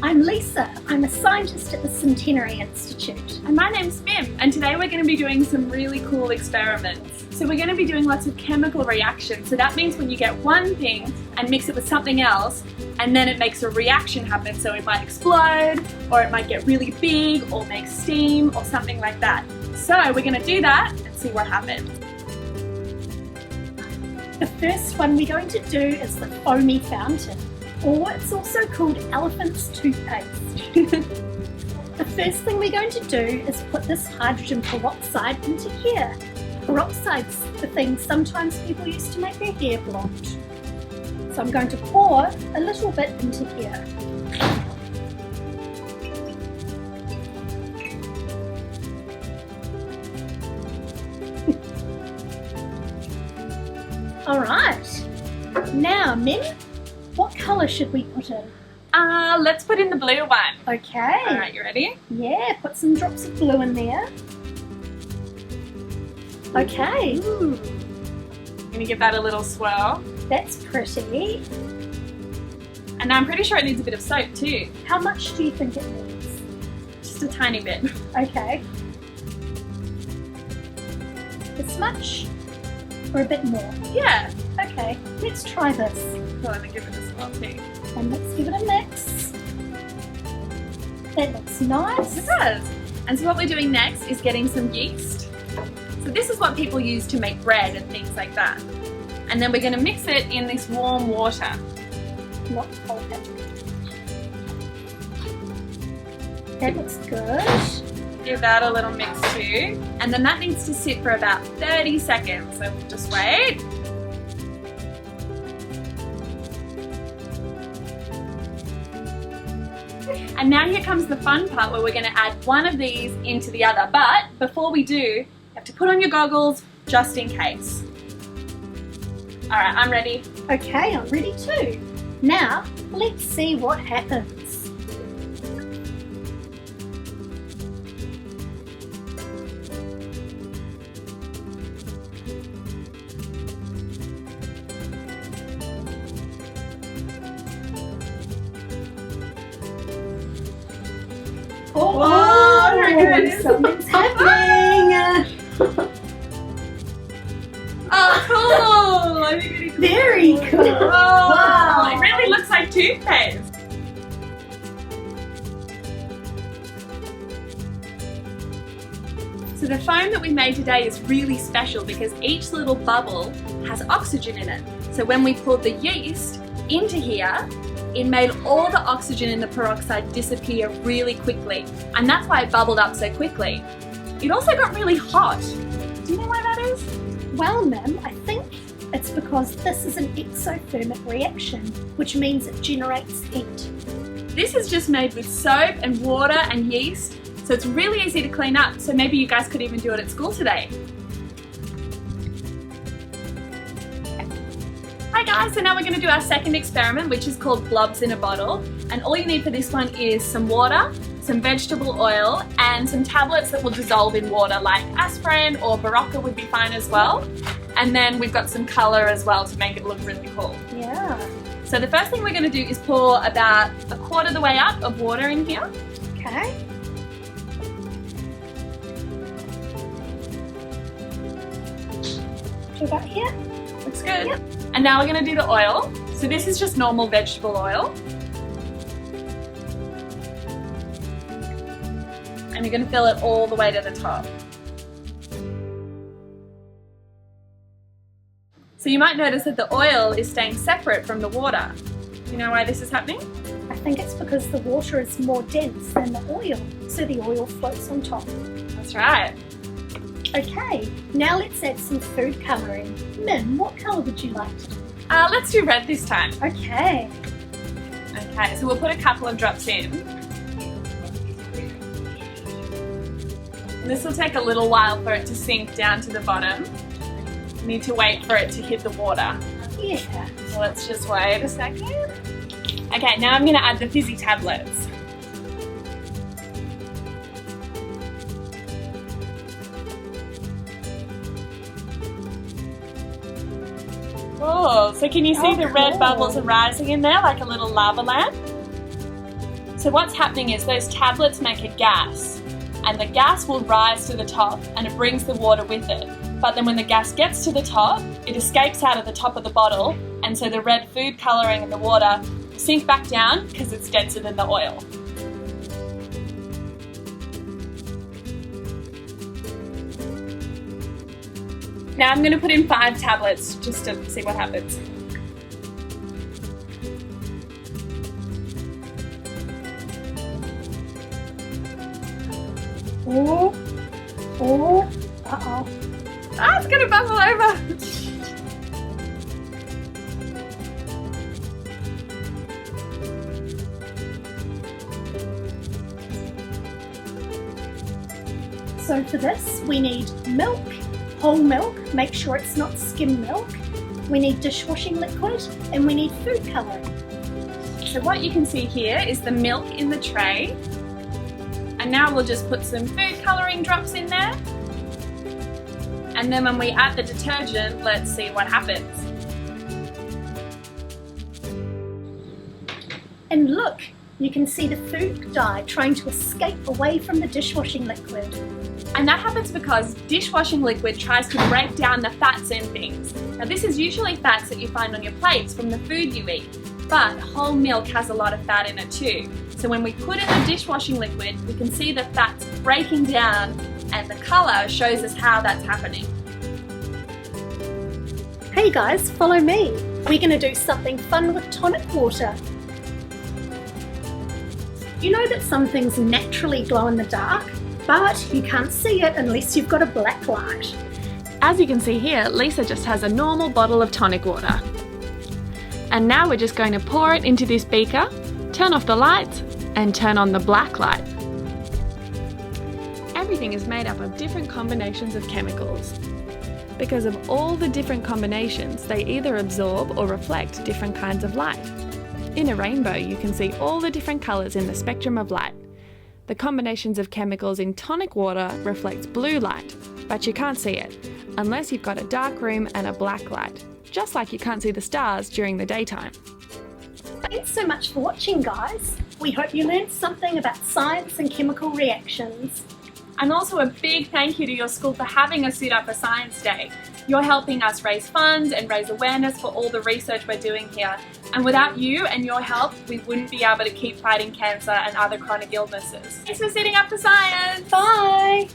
I'm Lisa. I'm a scientist at the Centenary Institute. And my name's Mim, and today we're going to be doing some really cool experiments. So we're going to be doing lots of chemical reactions. So that means when you get one thing and mix it with something else, and then it makes a reaction happen. So it might explode, or it might get really big, or make steam, or something like that. So we're going to do that and see what happens. The first one we're going to do is the foamy fountain, or it's also called elephant's toothpaste. The first thing we're going to do is put this hydrogen peroxide into here. Peroxide's the thing sometimes people use to make their hair blonde. So I'm going to pour a little bit into here. Alright, now Mim, what colour should we put in? Let's put in the blue one. Okay. Alright, you ready? Yeah, put some drops of blue in there. Okay. Ooh. I'm going to give that a little swirl. That's pretty. And I'm pretty sure it needs a bit of soap too. How much do you think it needs? Just a tiny bit. Okay. This much? Or a bit more? Yeah. Okay, let's try this. Cool, I'm going to give it a swirl too. And let's give it a mix. That looks nice. It does. And so what we're doing next is getting some yeast. So this is what people use to make bread and things like that. And then we're going to mix it in this warm water. Not cold. That looks good. Give that a little mix too. And then that needs to sit for about 30 seconds. So we'll just wait. And now here comes the fun part where we're going to add one of these into the other. But before we do, you have to put on your goggles just in case. Alright, I'm ready. Okay, I'm ready too. Now, let's see what happens. Oh, very good. Something's happening. Oh, cool! I think it is Very cool. Oh, Wow. it really looks like toothpaste. So the foam that we made today is really special because each little bubble has oxygen in it. So when we poured the yeast into here, it made all the oxygen in the peroxide disappear really quickly. And that's why it bubbled up so quickly. It also got really hot. Do you know why that is? Well, Mim, I think it's because this is an exothermic reaction, which means it generates heat. This is just made with soap and water and yeast, so it's really easy to clean up. So maybe you guys could even do it at school today. Hi guys, so now we're going to do our second experiment, which is called Blobs in a bottle. And all you need for this one is some water, some vegetable oil, and some tablets that will dissolve in water, like aspirin or Barocca would be fine as well. And then we've got some colour as well to make it look really cool. Yeah. So the first thing we're going to do is pour about a quarter of the way up of water in here. Okay. To about here. Looks good. Yep. And now we're going to do the oil. So this is just normal vegetable oil. And you're going to fill it all the way to the top. So you might notice that the oil is staying separate from the water. Do you know why this is happening? I think it's because the water is more dense than the oil, so the oil floats on top. That's right. Okay, now let's add some food colouring. Mim, what colour would you like to do? Let's do red this time. Okay. Okay, so we'll put a couple of drops in. This will take a little while for it to sink down to the bottom. You need to wait for it to hit the water. Yeah. So let's just wait a second. Okay, now I'm going to add the fizzy tablets. Oh, so can you see the red cool. bubbles are rising in there like a little lava lamp? So what's happening is those tablets make a gas, and the gas will rise to the top and it brings the water with it. But then when the gas gets to the top, it escapes out of the top of the bottle, and so the red food colouring in the water sink back down because it's denser than the oil. Now I'm going to put in 5 tablets just to see what happens. Oh, uh-oh. Ah, it's going to bubble over. So for this, we need milk, whole milk, make sure it's not skim milk. We need dishwashing liquid, and we need food colouring. So what you can see here is the milk in the tray. And now we'll just put some food colouring drops in there. And then when we add the detergent, let's see what happens. And look, you can see the food dye trying to escape away from the dishwashing liquid. And that happens because dishwashing liquid tries to break down the fats in things. Now this is usually fats that you find on your plates from the food you eat, but whole milk has a lot of fat in it too. So when we put in the dishwashing liquid, we can see the fats breaking down, and the colour shows us how that's happening. Hey guys, follow me. We're going to do something fun with tonic water. You know that some things naturally glow in the dark, but you can't see it unless you've got a black light. As you can see here, Lisa just has a normal bottle of tonic water. And now we're just going to pour it into this beaker, turn off the lights, and turn on the black light. Everything is made up of different combinations of chemicals. Because of all the different combinations, they either absorb or reflect different kinds of light. In a rainbow, you can see all the different colours in the spectrum of light. The combinations of chemicals in tonic water reflects blue light, but you can't see it, unless you've got a dark room and a black light, just like you can't see the stars during the daytime. Thanks so much for watching, guys. We hope you learned something about science and chemical reactions. And also a big thank you to your school for having us suit up for Science Day. You're helping us raise funds and raise awareness for all the research we're doing here. And without you and your help, we wouldn't be able to keep fighting cancer and other chronic illnesses. Thanks for suiting up for science! Bye!